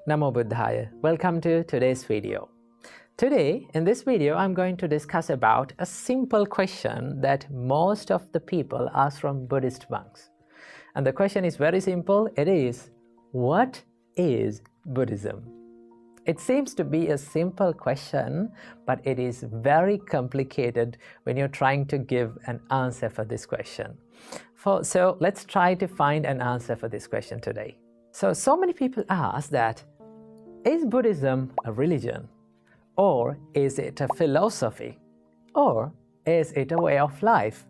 Namo Buddhaya. Welcome to today's video. Today, in this video, I'm going to discuss about a simple question that most of the people ask from Buddhist monks. And the question is very simple. It is, what is Buddhism? It seems to be a simple question, but it is very complicated when you're trying to give an answer for this question. So let's try to find an answer for this question today. So many people ask that, is Buddhism a religion? Or is it a philosophy? Or is it a way of life?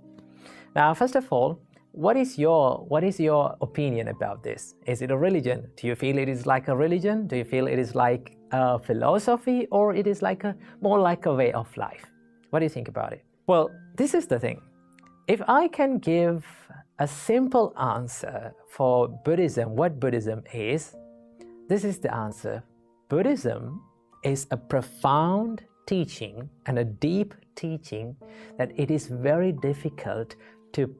Now, first of all, what is your opinion about this? Is it a religion? Do you feel it is like a religion? Do you feel it is like a philosophy? Or it is like more like a way of life? What do you think about it? Well, this is the thing. If I can give a simple answer for Buddhism, what Buddhism is, this is the answer. Buddhism is a profound teaching and a deep teaching that it is very difficult to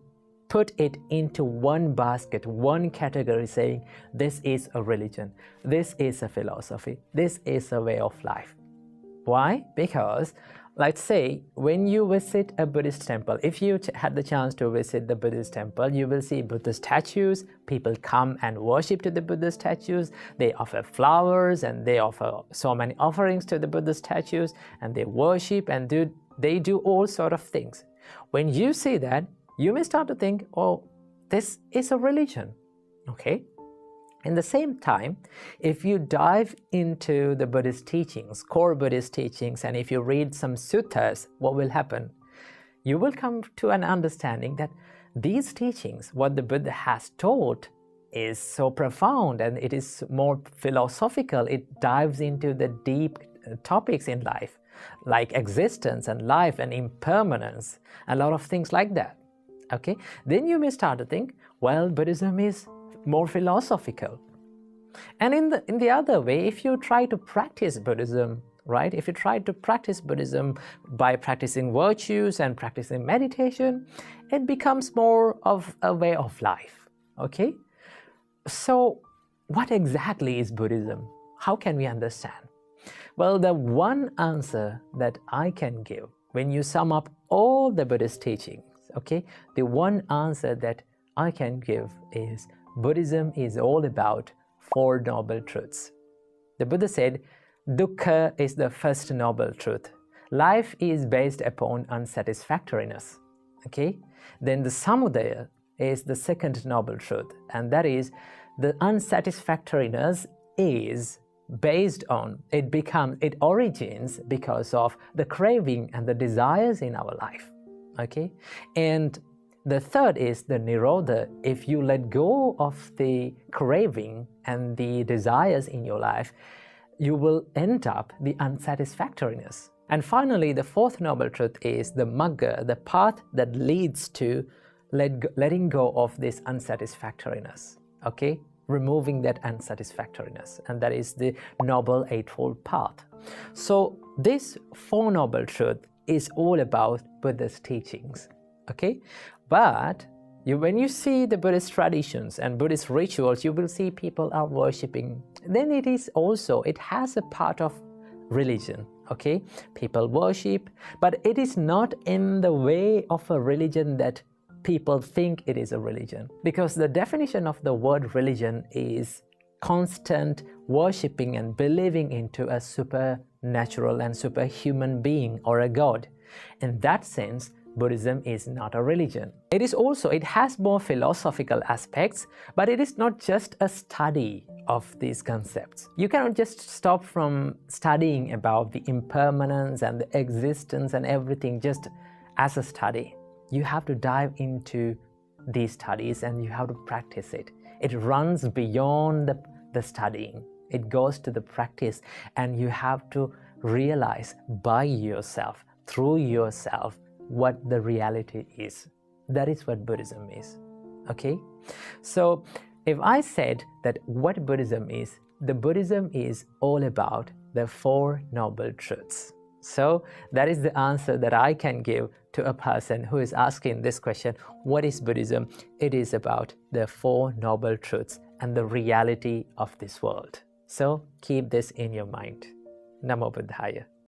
put it into one basket, one category, saying this is a religion, this is a philosophy, this is a way of life. Why? Because let's say when you visit a Buddhist temple, if you had the chance to visit the Buddhist temple, you will see Buddha statues. People come and worship to the Buddha statues. They offer flowers and they offer so many offerings to the Buddha statues, and they worship and they do all sort of things. When you see that, you may start to think, oh, this is a religion, okay? In the same time, if you dive into the Buddhist teachings, core Buddhist teachings, and if you read some suttas, what will happen? You will come to an understanding that these teachings, what the Buddha has taught, is so profound and it is more philosophical. It dives into the deep topics in life, like existence and life and impermanence, a lot of things like that. Okay? Then you may start to think, well, Buddhism is more philosophical. And in the other way, if you try to practice Buddhism, right? If you try to practice Buddhism by practicing virtues and practicing meditation, it becomes more of a way of life. Okay? So what exactly is Buddhism? How can we understand? Well, the one answer that I can give when you sum up all the Buddhist teachings, okay, the one answer that I can give is Buddhism is all about Four Noble Truths. The Buddha said, dukkha is the first noble truth. Life is based upon unsatisfactoriness. Okay? Then the samudaya is the second noble truth, and that is the unsatisfactoriness is based on, it origins because of the craving and the desires in our life. Okay? And the third is the nirodha. If you let go of the craving and the desires in your life, you will end up the unsatisfactoriness. And finally, the fourth noble truth is the magga, the path that leads to letting go of this unsatisfactoriness. Okay? Removing that unsatisfactoriness. And that is the Noble Eightfold Path. So this Four Noble Truth is all about Buddha's teachings. Okay? But when you see the Buddhist traditions and Buddhist rituals, you will see people are worshipping. Then it has a part of religion. Okay? People worship, but it is not in the way of a religion that people think it is a religion. Because the definition of the word religion is constant worshipping and believing into a supernatural and superhuman being or a god. In that sense, Buddhism is not a religion. It has more philosophical aspects, but it is not just a study of these concepts. You cannot just stop from studying about the impermanence and the existence and everything just as a study. You have to dive into these studies and you have to practice it. It runs beyond the studying. It goes to the practice, and you have to realize by yourself, through yourself, what the reality is. That is what Buddhism is. Okay? So if I said that what Buddhism is, the Buddhism is all about the Four Noble Truths. So that is the answer that I can give to a person who is asking this question, what is Buddhism? It is about the Four Noble Truths and the reality of this world. So keep this in your mind. Namo Buddhaya.